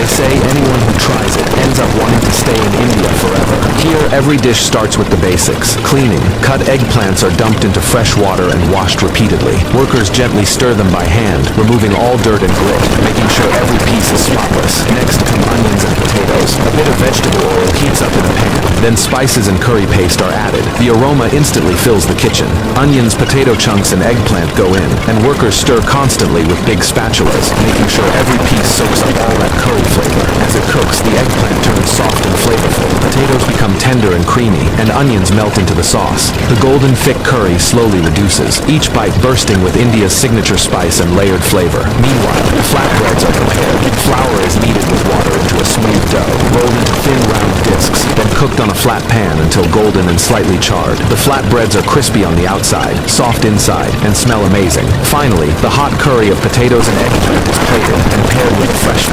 say anyone who tries it ends up wanting to stay in India forever. Here, every dish starts with the basics. Cleaning. Cut eggplants are dumped into fresh water and washed repeatedly. Workers gently stir them by hand, removing all dirt and grit, making sure every piece is spotless. Next come onions and potatoes. A bit of vegetable oil heats up in a pan. Then spices and curry paste are added. The aroma instantly fills the kitchen. Onions, potato chunks, and eggplant go in, and workers stir constantly with big spatulas, making sure every piece soaks up all that curry flavor. As it cooks, the eggplant turns soft and flavorful. Potatoes become tender and creamy, and onions melt into the sauce. The golden thick curry slowly reduces, each bite bursting with India's signature spice and layered flavor. Meanwhile, flatbreads are prepared. Flour is kneaded with water into a smooth dough, rolled into thin round discs, then cooked on a flat pan until golden and slightly charred. The flatbreads are crispy on the outside, soft inside, and smell amazing. Finally, the hot curry of potatoes and eggplant is plated and paired with a fresh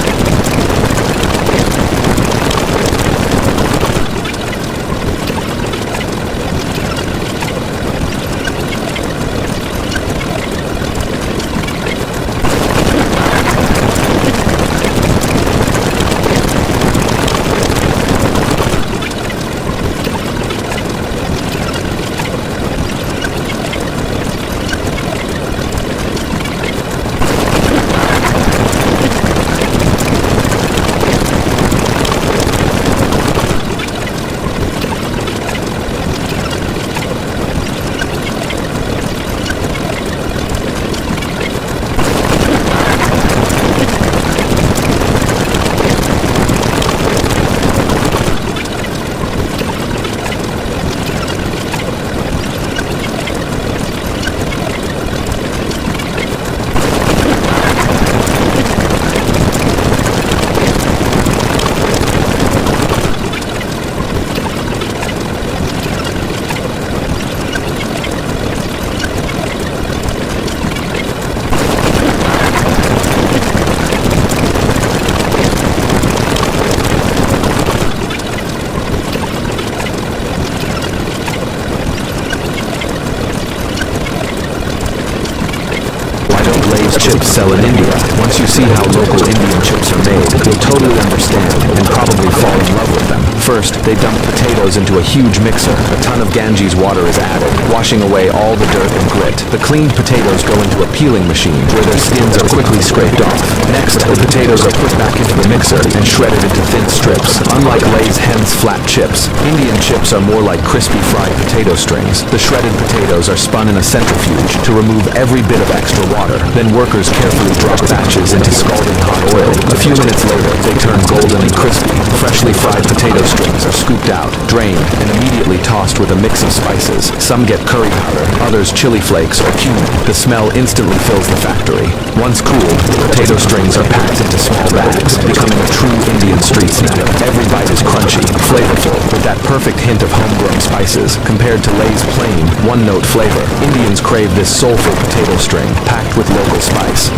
chips sell in India. Once you see how local Indian chips are made, you'll totally understand and probably fall in love with them. First, they dump potatoes into a huge mixer. A ton of Ganges water is added, washing away all the dirt and grit. The cleaned potatoes go into a peeling machine, where their skins are quickly scraped off. Next, the potatoes are put back into the mixer and shredded into thin strips. Unlike Lay's Hen's flat chips, Indian chips are more like crispy fried potato strings. The shredded potatoes are spun in a centrifuge to remove every bit of extra water. Then workers carefully drop batches into scalding hot oil. A few minutes later, they turn golden and crispy. Freshly fried potato strings are scooped out, drained, and immediately tossed with a mix of spices. Some get curry powder, others chili flakes or cumin. The smell instantly fills the factory. Once cooled, the potato strings are packed into small bags, becoming a true Indian street snack. Every bite is crunchy, flavorful, with that perfect hint of homegrown spices. Compared to Lay's plain, one-note flavor, Indians crave this soulful potato string, packed with local spice.